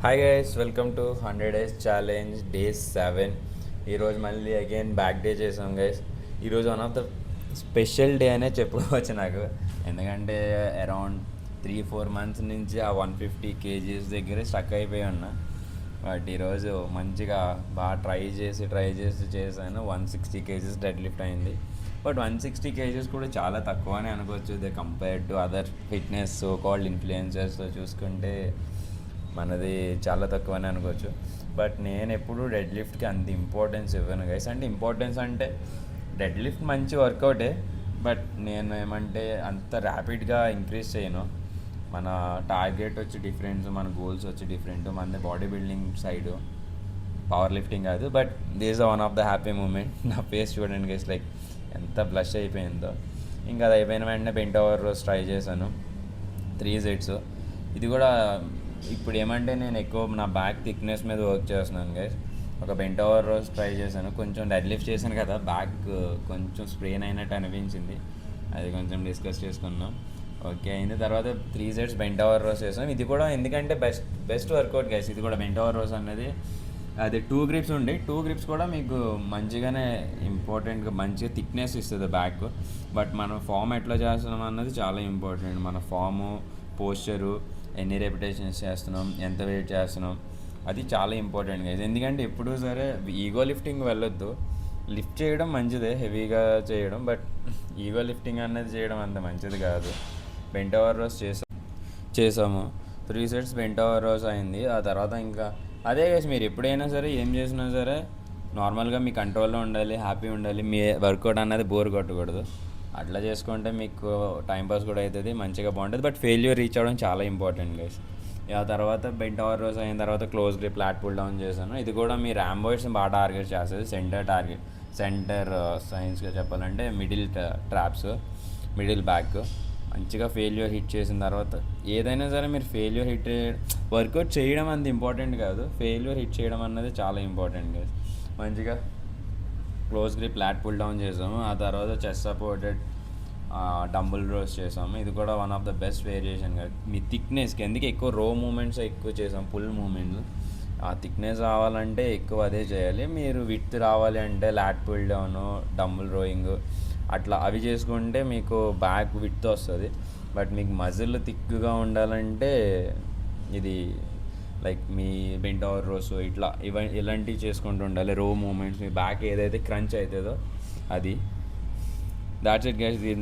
Hi guys, welcome to 100 days challenge day 7. ఈరోజు మళ్ళీ again back day చేసాం guys. ఈరోజు one of the special day అనే చెప్పుకోవచ్చు నాకు. ఎందుకంటే అరౌండ్ 3-4 మంత్స్ నుంచి ఆ 150 kgs దగ్గరే స్టక్ అయిపోయి ఉన్నా. బట్ ఈరోజు మంచిగా బాగా ట్రై చేసి చేశాను. 160 kgs డెడ్ లిఫ్ట్ అయింది. బట్ 160 kgs కూడా చాలా తక్కువనే అనుకోవచ్చు. ఇది compared to other fitness so called ఇన్ఫ్లుయెన్సర్స్తో చూసుకుంటే మనది చాలా తక్కువనే అనుకోవచ్చు. బట్ నేను ఎప్పుడు డెడ్ లిఫ్ట్కి అంత ఇంపార్టెన్స్ ఇవ్వను గైస్. అంటే ఇంపార్టెన్స్ అంటే డెడ్ లిఫ్ట్ మంచి వర్కౌటే, బట్ నేను ఏమంటే అంత ర్యాపిడ్గా ఇంక్రీజ్ చేయను. మన టార్గెట్ వచ్చి డిఫరెంట్, మన గోల్స్ వచ్చి డిఫరెంట్. మన body building side power lifting కాదు. But this one of the happy moment. నా ఫేస్ చూడండి గైస్, లైక్ ఎంత బ్లష్ అయిపోయిందో. ఇంకా అది అయిపోయిన వెంటనే బెంట్ ఓవర్ రోస్ ట్రై చేశాను 3 sets. ఇది కూడా ఇప్పుడు ఏమంటే నేను ఎక్కువ నా బ్యాక్ థిక్నెస్ మీద వర్క్ చేస్తున్నాను గైస్. ఒక బెంట్ ఓవర్ రోస్ ట్రై చేశాను. కొంచెం డెడ్ లిఫ్ట్ చేశాను కదా, బ్యాక్ కొంచెం స్ట్రెయిన్ అయినట్టు అనిపించింది. అది కొంచెం డిస్కస్ చేసుకున్నాం. ఓకే అయింది. తర్వాత 3 sets బెంట్ ఓవర్ రోస్ చేసాం. ఇది కూడా ఎందుకంటే బెస్ట్ వర్కౌట్ గైస్. ఇది కూడా బెంట్ ఓవర్ రోస్ అనేది అది 2 grips ఉండి 2 grips కూడా మీకు మంచిగానే ఇంపార్టెంట్గా మంచిగా థిక్నెస్ ఇస్తుంది బ్యాక్. బట్ మనం ఫామ్ ఎట్లా చేస్తున్నాం అన్నది చాలా ఇంపార్టెంట్. మన ఫాము, పోస్చరు, ఎన్ని రెపిటేషన్స్ చేస్తున్నాం, ఎంత వెయిట్ చేస్తున్నాం, అది చాలా ఇంపార్టెంట్ గైస్. ఎందుకంటే ఎప్పుడూ సరే ఈగో లిఫ్టింగ్ వెళ్ళొద్దు. లిఫ్ట్ చేయడం మంచిదే, హెవీగా చేయడం, బట్ ఈగో లిఫ్టింగ్ అనేది చేయడం అంత మంచిది కాదు. బెంట్ ఓవర్ రోస్ చేసాము 3 sets బెంట్ ఓవర్ రోస్ అయింది. ఆ తర్వాత ఇంకా అదే గైస్, మీరు ఎప్పుడైనా సరే ఏం చేసినా సరే నార్మల్గా మీ కంట్రోల్లో ఉండాలి, హ్యాపీ ఉండాలి. మీ వర్కౌట్ అన్నది బోర్ కొట్టకూడదు. అట్లా చేసుకుంటే మీకు టైంపాస్ కూడా అవుతుంది, మంచిగా బాగుంటుంది. బట్ ఫెయిల్యూర్ రీచ్ అవ్వడం చాలా ఇంపార్టెంట్ గైస్. ఆ తర్వాత బెంట్ ఓవర్ రోస్ అయిన తర్వాత close grip flat pull down చేశాను. ఇది కూడా మీ ర్యాంబోయిడ్స్ని బాగా టార్గెట్ చేస్తుంది. సెంటర్ సైన్స్గా చెప్పాలంటే మిడిల్ ట్రాప్స్, మిడిల్ బ్యాక్. మంచిగా ఫెయిల్యూర్ హిట్ చేసిన తర్వాత ఏదైనా సరే మీరు ఫెయిల్యూర్ హిట్ వర్కౌట్ చేయడం అంత ఇంపార్టెంట్ కాదు, ఫెయిల్యూర్ హిట్ చేయడం అన్నది చాలా ఇంపార్టెంట్ గైస్. మంచిగా close grip flat pull down చేసాము. ఆ తర్వాత చెస్ట్ సపోర్టెడ్ డంబుల్ రోస్ చేసాము. ఇది కూడా one of the best variation కదా మీ థిక్నెస్కి. ఎందుకు ఎక్కువ రో మూమెంట్స్ ఎక్కువ చేసాం, పుల్ మూమెంట్స్. ఆ థిక్నెస్ రావాలంటే ఎక్కువ అదే చేయాలి. మీరు విత్ రావాలి అంటే lat pull down, dumbbell rowing అట్లా అవి చేసుకుంటే మీకు బ్యాక్ విత్ వస్తుంది. బట్ మీకు మజిల్ థిక్గా ఉండాలంటే ఇది లైక్ మీ బెంట్ ఓవర్ రోస్ ఇట్లా ఇలాంటివి చేసుకుంటూ ఉండాలి. రో మూమెంట్స్, మీ బ్యాక్ ఏదైతే క్రంచ్ అవుతుందో అది. That's it guys.